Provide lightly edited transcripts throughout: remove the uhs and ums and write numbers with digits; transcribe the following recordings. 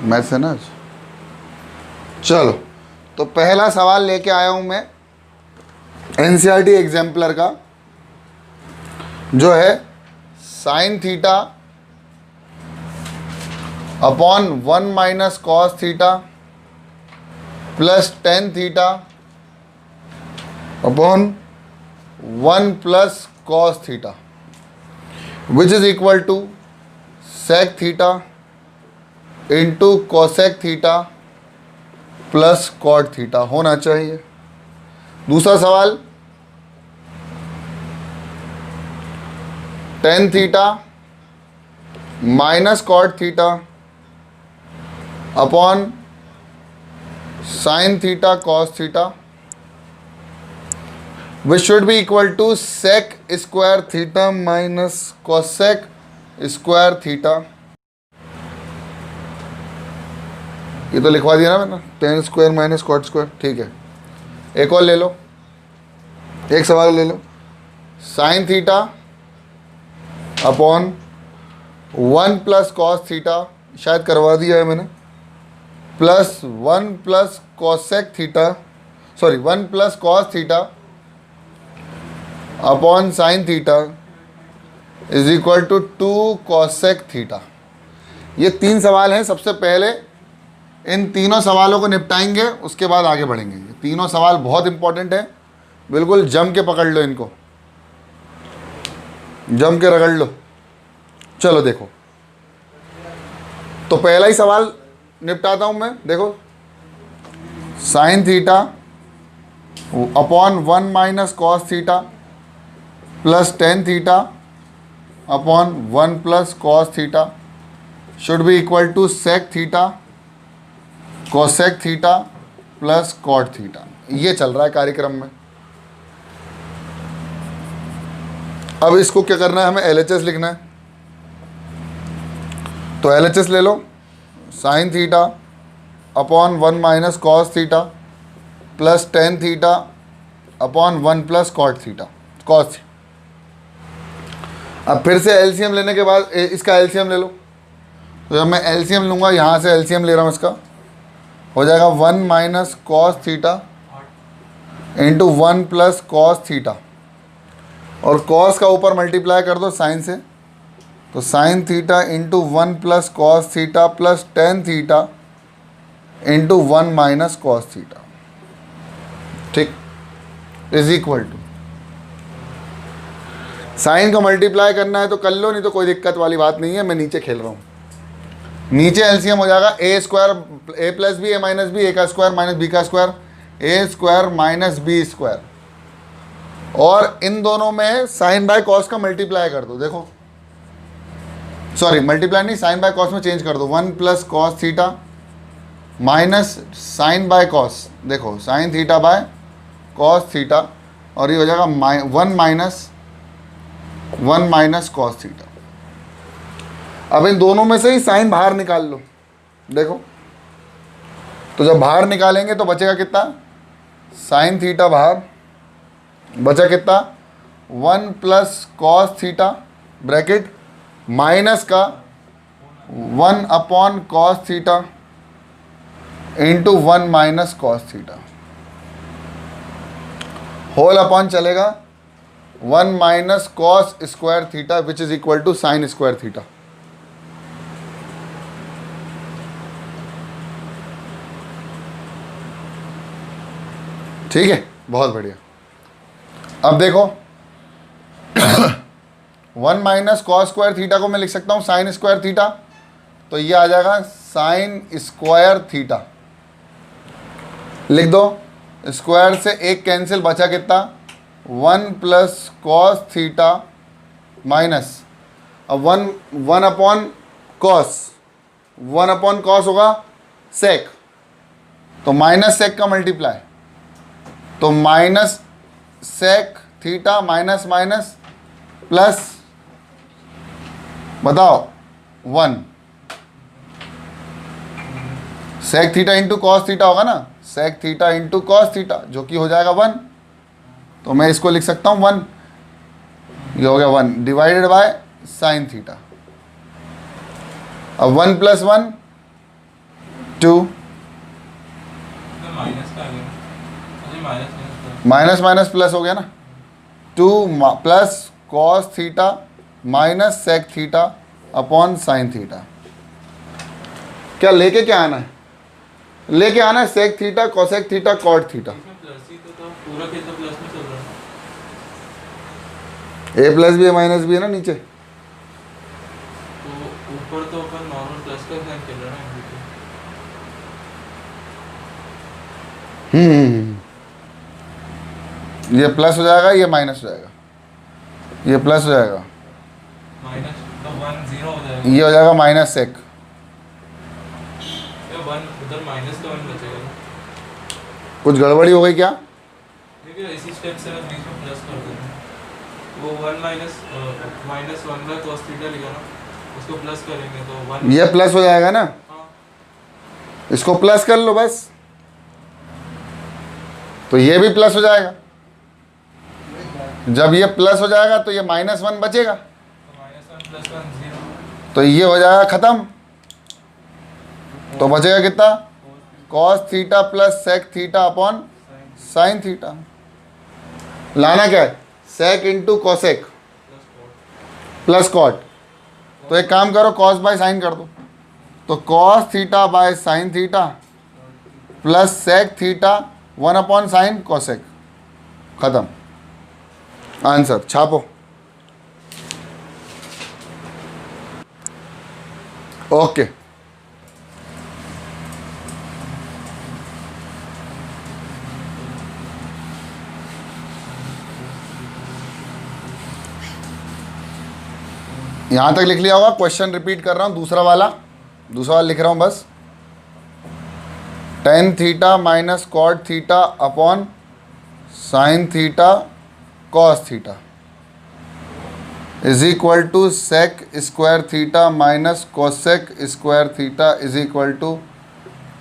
Maths है ना। चलो, तो पहला सवाल लेके आया हूं मैं एनसीईआरटी एग्जाम्पलर का, जो है sine theta upon 1 minus cos theta plus tan theta upon 1 plus cos theta which is equal to sec theta into cosec theta plus cot theta होना चाहिए। दूसरा सवाल, tan theta minus cot theta upon sine theta cos theta which should be equal to sec square theta minus cosec square theta. ये तो लिखवा दिया ना मैंने, tan square minus cot square. ठीक है, एक और ले लो, एक सवाल ले लो, sine theta upon 1 plus cos theta, शायद करवा दिया है मैंने, plus 1 plus cosec theta, sorry 1 plus cos theta upon sine theta is equal to 2 cosec theta. ये तीन सवाल हैं। सबसे पहले इन तीनों सवालों को निपटाएंगे, उसके बाद आगे बढ़ेंगे। ये तीनों सवाल बहुत इंपॉर्टेंट है, बिल्कुल जम के पकड़ लो इनको, जम के रगड़ लो। चलो देखो, तो पहला ही सवाल निपटाता हूं मैं। देखो, sine theta upon 1 minus cos theta plus tan theta upon 1 plus cos theta should be equal to sec theta cosec theta plus cot theta. ये चल रहा है कार्यक्रम में। अब इसको क्या करना है, हमें एलएचएस लिखना है। तो एलएचएस ले लो, sine theta upon 1 minus cos theta plus tan theta upon 1 plus cot theta cos. अब फिर से एलसीएम लेने के बाद इसका एलसीएम ले लो। तो जब मैं एलसीएम लूँगा, यहाँ से एलसीएम ले रहा हूँ, इसका हो जाएगा 1 minus cos theta into 1 plus cos theta, और कॉस का ऊपर मल्टीप्लाई कर दो साइन से, तो sign theta into 1 plus cos theta plus tan theta into 1 minus cos theta, ठीक, इज इक्वल टू, साइन का मल्टीप्लाई करना है तो कर लो, नहीं तो कोई दिक्कत वाली बात नहीं है, मैं नीचे खेल रहा हूँ। नीचे एलसीएम हो जाएगा a square a plus B A minus B, a का स्क्वायर माइनस बी का square, a square minus B square, और इन दोनों में साइन बाय कॉस का मल्टीप्लाई कर दो। देखो, सॉरी मल्टीप्लाई नहीं, साइन बाय कॉस में चेंज कर दो, 1 plus cos theta minus sine by cos, देखो sine theta by cos theta, और ये हो जाएगा 1 माइनस कॉस थीटा। अब इन दोनों में से ही साइन बाहर निकाल लो। देखो, तो जब बाहर निकालेंगे तो बचेगा कितना, साइन थीटा बाहर बचा कितना, 1 plus cos theta bracket minus का 1 upon cos theta into 1 minus cos theta, whole upon चलेगा 1 minus cos square theta which is equal to sine square theta. ठीक है, बहुत बढ़िया। अब देखो 1 माइनस कॉस स्क्वायर थीटा को मैं लिख सकता हूँ साइन स्क्वायर थीटा, तो ये आ जाएगा साइन स्क्वायर थीटा, लिख दो, स्क्वायर से एक कैंसिल, बचा कितना, 1 प्लस कॉस थीटा माइनस, अब 1 अपॉन कॉस होगा सेक, तो माइनस सेक का मल्टीप्लाई, तो minus sec theta minus minus plus, बताओ 1 sec theta into cos theta होगा ना, sec theta into cos theta, जो कि हो जाएगा 1। तो मैं इसको लिख सकता हूँ 1, ये हो गया 1 डिवाइडेड बाय साइन थीटा। अब 1 + 1 2, माइनस माइनस प्लस हो गया ना, 2 plus cos theta minus sec theta upon sine theta. क्या लेके क्या आना है? लेके आना है sec theta cosec theta cot theta. A plus भी है माइनस भी है ना नीचे, तो ऊपर तो अपन नॉर्मल प्लस का साइन चल रहा है ना। ये प्लस हो जाएगा, ये माइनस हो जाएगा, ये प्लस हो जाएगा, माइनस तो 1 0 हो जाएगा, ये हो जाएगा माइनस सेक। ये 1 उधर माइनस का 1 बचेगा ना। कुछ गड़बड़ी हो गई क्या? देखिए इसी स्टेप से मैं बीच में प्लस कर दूंगा, वो 1 माइनस 1 बाय cos थीटा लिखा ना, उसको प्लस करेंगे तो 1, ये प्लस हो जाएगा ना, हाँ इसको प्लस कर लो बस, तो ये भी प्लस हो जाएगा। जब ये प्लस हो जाएगा तो ये -1 बचेगा, तो -1 + 1 0, तो ये हो जाएगा खत्म। तो बचेगा कितना? Cos theta plus sec theta upon sine theta. लाना क्या है? Sec into cosec plus cot. तो एक काम करो, कॉस बाय साइन कर दो, तो cos theta by sine theta plus sec theta 1 upon sine cosec, खत्म। आंसर छापो। ओके, यहां तक लिख लिया होगा। क्वेश्चन रिपीट कर रहा हूं, दूसरा वाला लिख रहा हूं बस। tan theta minus cot theta upon sine theta cos theta is equal to sec square theta minus cosec square theta is equal to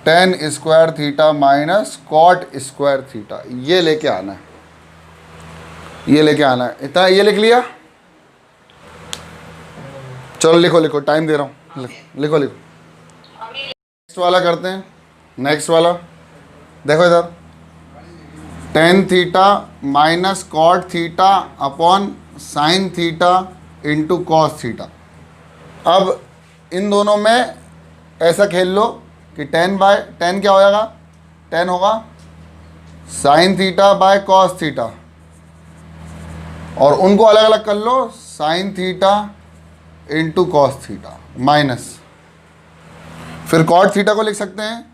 tan square theta minus cot square theta. ये लेके आना है, ये लेके आना है। इतना ये लिख लिया? चलो लिखो लिखो, टाइम दे रहा हूँ, लिखो लिखो। नेक्स्ट वाला करते हैं, नेक्स्ट वाला देखो इधर, tan theta minus cot theta upon sine theta into cos theta. अब इन दोनों में ऐसा खेल लो कि tan क्या हो जाएगा? tan होगा sine theta by cos theta, और उनको अलग अलग कर लो, sine theta into cos theta minus, फिर कॉट थीटा को लिख सकते हैं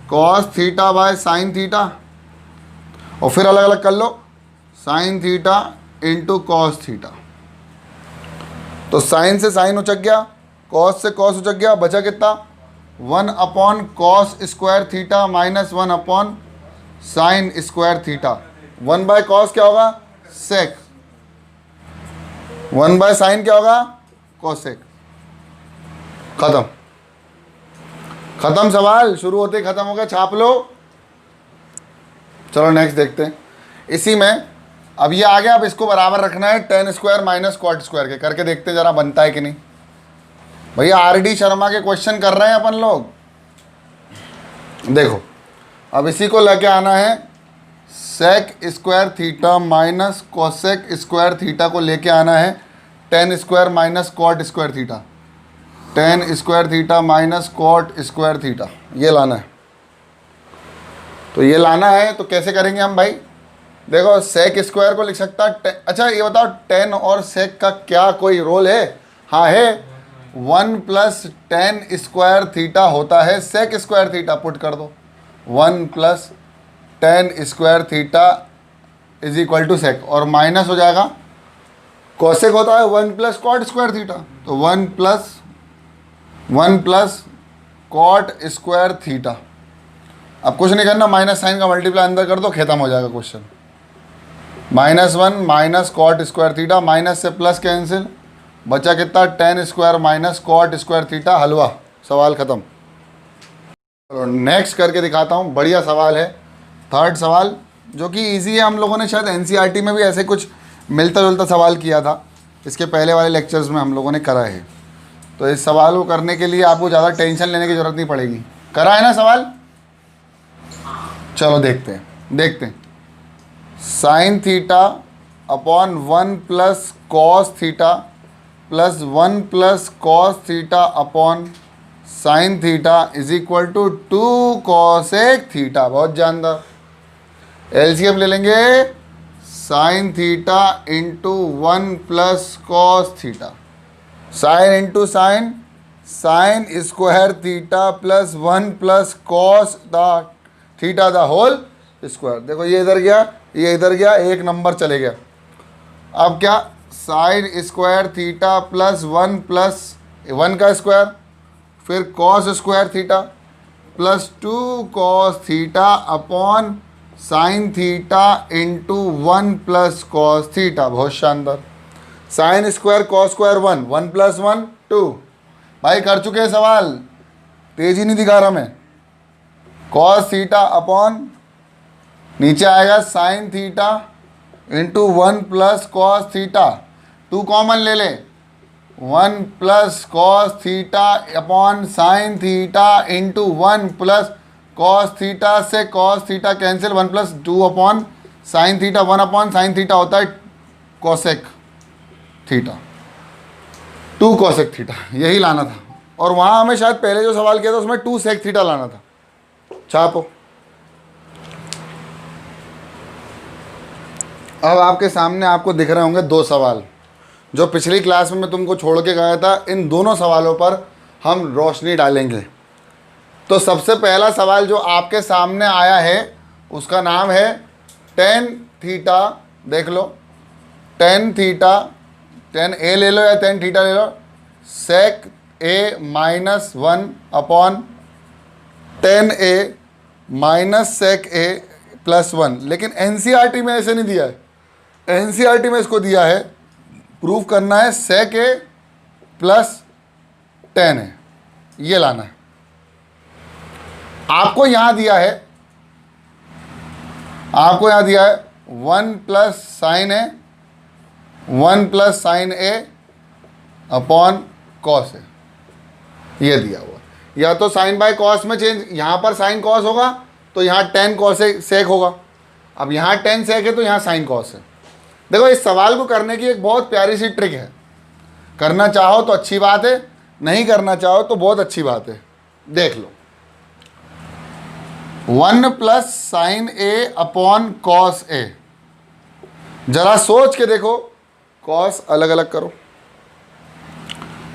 cos theta by sine theta, और फिर अलग अलग कर लो sine theta into cos theta. तो साइन से साइन उचक गया, कॉस से कॉस उचक गया, बचा कितना? 1 upon cos square theta minus 1 upon sine square theta. 1 by cos क्या होगा? सेक। 1 बाय साइन क्या होगा? कोसेक। खत्म, खत्म सवाल, शुरू होते ही खत्म हो गया, छाप लो। चलो नेक्स्ट देखते हैं। इसी में अब ये आ गया, अब इसको बराबर रखना है tan square minus cot square के। करके देखते हैं जरा बनता है कि नहीं। भैया RD शर्मा के क्वेश्चन कर रहे हैं अपन लोग। देखो अब इसी को लेके आना है, sec square theta minus cosec square theta को लेके आना है tan square minus cot square theta, tan square theta minus cot square theta, ये लाना है। तो ये लाना है तो कैसे करेंगे हम भाई? देखो सेक स्क्वायर को लिख सकता, अच्छा ये बताओ tan और सेक का क्या कोई रोल है? हाँ है, 1 प्लस tan स्क्वायर थीटा होता है सेक स्क्वायर थीटा। पुट कर दो, 1 plus tan square theta is equal to sec, और माइनस हो जाएगा कोसेक होता है 1 प्लस कॉट स्क्वायर थीटा, तो 1 प्लस कॉट स्क्वायर थीटा। अब कुछ नहीं करना, माइनस साइन का मल्टीप्लाई अंदर कर दो, खत्म हो जाएगा question. -1 minus cot square theta, minus से प्लस कैंसिल, बचा कितना? tan square minus cot square theta. हलवा, सवाल ख़त्म। चलो नेक्स्ट करके दिखाता हूँ, बढ़िया सवाल है। थर्ड सवाल जो कि इजी है, हम लोगों ने शायद एनसीईआरटी में भी ऐसे कुछ मिलता जुलता सवाल किया था, इसके पहले वाले लेक्चर्स में हम लोगों ने करा है। तो इस सवाल को करने के लिए आपको ज़्यादा टेंशन लेने की ज़रूरत नहीं पड़ेगी। करा है ना सवाल? चलो देखते हैं। Sine theta upon 1 plus cos theta plus 1 plus cos theta upon sine theta is equal to 2 cosec theta. बहुत जानदार। एलसीएम ले लेंगे, sine theta into 1 plus cos theta, sine into sine, sine square theta plus 1 plus cos the theta the whole square. देखो ये इधर गया, ये इधर गया, एक नंबर चले गया। अब क्या, साइन स्क्वायर थीटा प्लस 1 का स्क्वायर, फिर cos square theta plus 2 cos theta upon sine theta into 1 plus cos theta. बहुत शानदार। Sine square cos square 1 plus 1 2। भाई कर चुके हैं सवाल, तेजी नहीं दिखा रहा मैं। कॉस थीटा अपॉन नीचे आएगा sine theta into 1 plus cos theta, 2 common ले ले, 1 plus cos theta upon sine theta into 1 plus cos theta से cos theta cancel, 1 plus 2 upon sine theta, 1 upon sine theta होता है कोसेक थीटा, 2 कोसेक थीटा, यही लाना था। और वहाँ हमें शायद पहले जो सवाल किया था उसमें 2 सेक थीटा लाना था। छापो। अब आपके सामने आपको दिख रहे होंगे 2 सवाल जो पिछली क्लास में मैं तुमको छोड़ के गया था। इन दोनों सवालों पर हम रोशनी डालेंगे। तो सबसे पहला सवाल जो आपके सामने आया है उसका नाम है टेन थीटा। देख लो, टेन थीटा, टेन ए ले लो या टेन थीटा ले लो, सेक a minus 1 upon ten A minus sec A plus 1। लेकिन एनसीईआरटी में ऐसे नहीं दिया है। एनसीईआरटी में इसको दिया है, प्रूफ करना है सेक ए प्लस टेन है, ये लाना है। आपको यहाँ दिया है, 1 plus sine A, 1 plus sine a upon cos ए, ये दिया हुआ। या तो साइन बाय कॉस में चेंज, यहाँ पर साइन कॉस होगा तो यहाँ टेन कॉस सेक होगा। अब यहाँ टेन सेक है तो यहाँ साइन कॉस है। देखो इस सवाल को करने की एक बहुत प्यारी सी ट्रिक है। करना चाहो तो अच्छी बात है, नहीं करना चाहो तो बहुत अच्छी बात है। देख लो, 1 plus sine a upon cos a, जरा सोच के देखो, कॉस अलग अलग करो,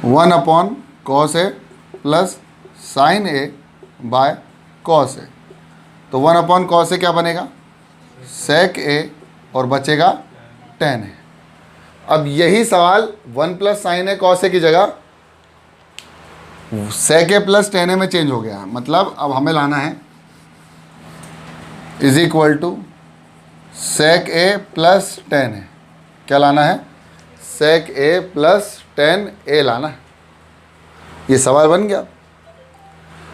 1 upon cos a plus sine a by cos a, तो 1 अपॉन कॉस ए क्या बनेगा, सेक ए, और बचेगा टेन ए। अब यही सवाल 1 plus sine A cos A की जगह सेक ए प्लस टेन ए में चेंज हो गया। मतलब अब हमें लाना है is equal to sec A plus tan a. क्या लाना है, सेक ए प्लस टेन ए लाना है। ये सवाल बन गया।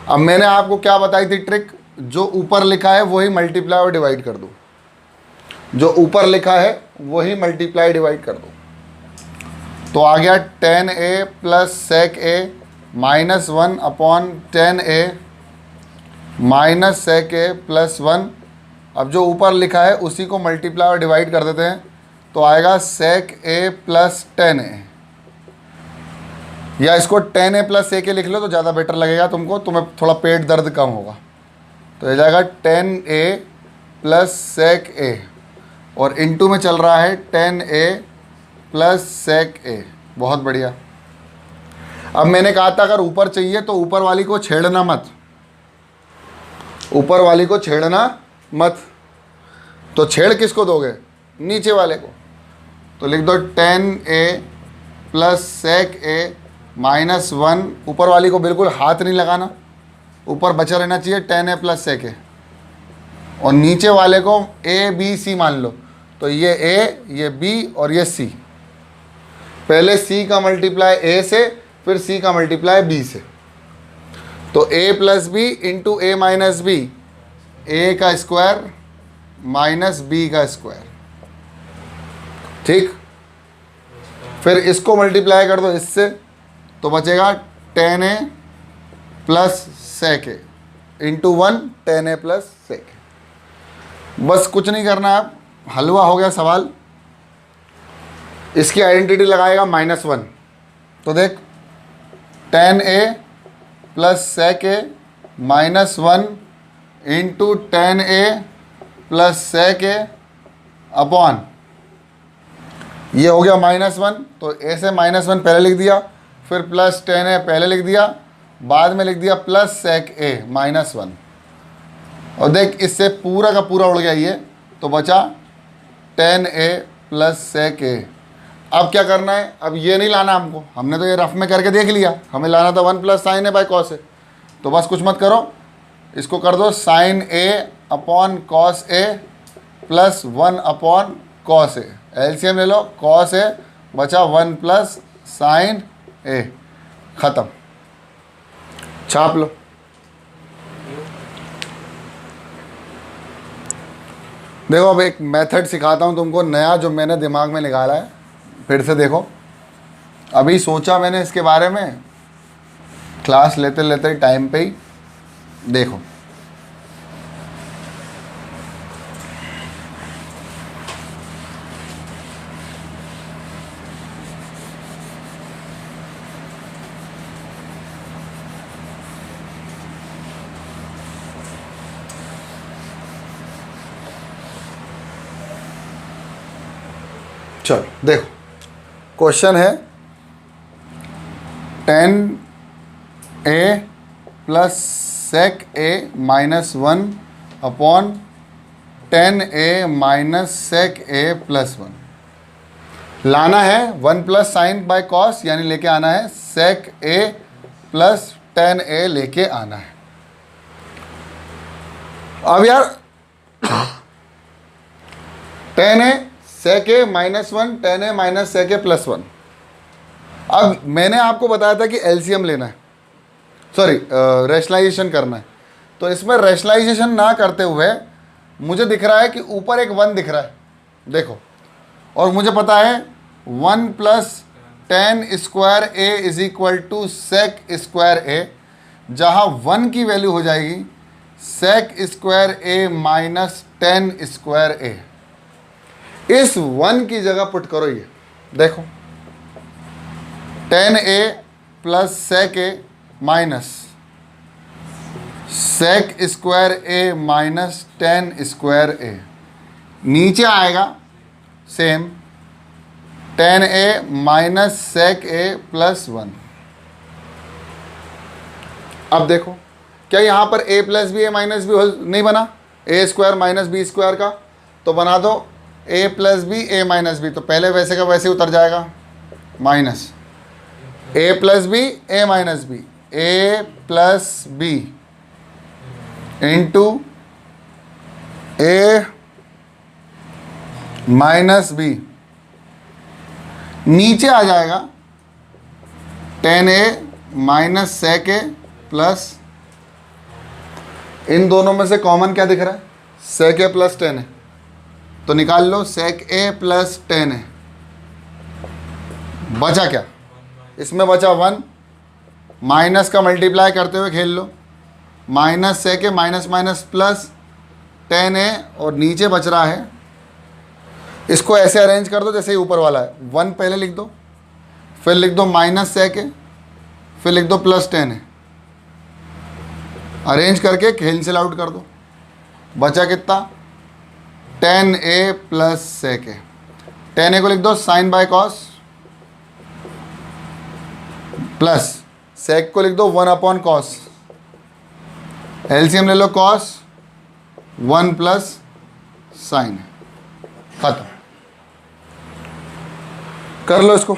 अब मैंने आपको क्या बताई थी ट्रिक, जो ऊपर लिखा है वही मल्टीप्लाई और डिवाइड कर दो, जो ऊपर लिखा है वही मल्टीप्लाई डिवाइड कर दो। तो आ गया ten A plus sec a minus 1 upon ten A minus sec A plus 1। अब जो ऊपर लिखा है उसी को मल्टीप्लाई और डिवाइड कर देते हैं, तो आएगा सेक ए प्लस टेन ए, या इसको टेन ए प्लस सेक ए लिख लो तो ज़्यादा बेटर लगेगा तुमको, तुम्हें थोड़ा पेट दर्द कम होगा। तो ये जाएगा टेन ए प्लस सेक ए, और इनटू में चल रहा है टेन ए प्लस सेक ए। बहुत बढ़िया। अब मैंने कहा था अगर ऊपर चाहिए तो ऊपर वाली को छेड़ना मत, ऊपर वाली को छेड़ना मत। तो छेड़ किसको दोगे, नीचे वाले को। तो लिख दो ten A plus sec a minus 1, ऊपर वाली को बिल्कुल हाथ नहीं लगाना, ऊपर बचा रहना चाहिए टेन ए प्लस सेक ए, और नीचे वाले को ए बी सी मान लो। तो ये ए, ये बी और ये सी। पहले सी का मल्टीप्लाई ए से, फिर सी का मल्टीप्लाई बी से। तो a plus B into A minus B, a का स्क्वायर माइनस बी का स्क्वायर, ठीक। फिर इसको मल्टीप्लाई कर दो इससे, तो बचेगा tan A plus sec a into one, tan A plus sec a. बस कुछ नहीं करना है, अब हलवा हो गया सवाल। इसकी आइडेंटिटी लगाएगा -1, तो देख टेन ए प्लस सेक ए -1 इंटू टेन ए प्लस सेक ए अपॉन, ये हो गया -1, तो ए से -1 पहले लिख दिया, फिर प्लस टेन ए पहले लिख दिया, बाद में लिख दिया प्लस सेक ए -1। और देख इससे पूरा का पूरा उड़ गया ये, तो बचा टेन ए प्लस सेक ए। अब क्या करना है, अब ये नहीं लाना हमको, हमने तो ये रफ में करके देख लिया, हमें लाना था 1 plus sine a by cos a. तो बस कुछ मत करो, इसको कर दो sine a upon cos a plus 1 upon cos a. LCM ले लो, कॉस ए बचा 1 प्लस साइन ए, ख़त्म। छाप लो। देखो अब एक मेथड सिखाता हूँ तुमको नया, जो मैंने दिमाग में निकाला है, फिर से देखो। अभी सोचा मैंने इसके बारे में, क्लास लेते लेते टाइम पे ही देखो। चलो देखो, क्वेश्चन है टेन ए प्लस सेक ए -1 अपॉन टेन ए माइनस सेक ए प्लस 1। लाना है 1 प्लस साइन बाय कॉस, यानी लेके आना है सेक ए प्लस टेन ए लेके आना है। अब यार टेन ए सेक ए -1, टेन ए माइनस सेक ए प्लस 1। अब मैंने आपको बताया था कि एलसीएम लेना है, सॉरी रैशनलाइजेशन करना है। तो इसमें रैशनलाइजेशन ना करते हुए मुझे दिख रहा है कि ऊपर एक 1 दिख रहा है, देखो, और मुझे पता है 1 plus tan square a is equal to sec square a, जहाँ 1 की वैल्यू हो जाएगी sec square a minus tan square a. इस 1 की जगह पुट करो, ये देखो tan A plus sec a minus sec square a minus tan square a, नीचे आएगा सेम टेन ए माइनस सेक ए प्लस 1। अब देखो क्या यहाँ पर a plus B A minus b नहीं बना, A square minus B square का, तो बना दो a plus B A minus B, तो पहले वैसे का वैसे उतर जाएगा, minus a plus B A minus B, A plus B into A minus B, नीचे आ जाएगा टेन ए माइनस सेक ए प्लस, इन दोनों में से कॉमन क्या दिख रहा है, सेक ए प्लस टेन ए, तो निकाल लो सेक ए प्लस टेन ए। बचा क्या, इसमें बचा 1, माइनस का मल्टीप्लाई करते हुए खेल लो, minus sec a minus minus plus tan ए, और नीचे बच रहा है, इसको ऐसे अरेंज कर दो जैसे ही ऊपर वाला है, 1 पहले लिख दो, फिर लिख दो माइनस सेक ए, फिर लिख दो प्लस टेन ए, अरेंज करके कैंसिल आउट कर दो। बचा कितना, tan A plus sec A, tan A को लिख दो sine by cos, plus sec को लिख दो 1 अपॉन कॉस, एलसीएम ले लो कॉस 1 प्लस साइन, खत्म। कर लो इसको।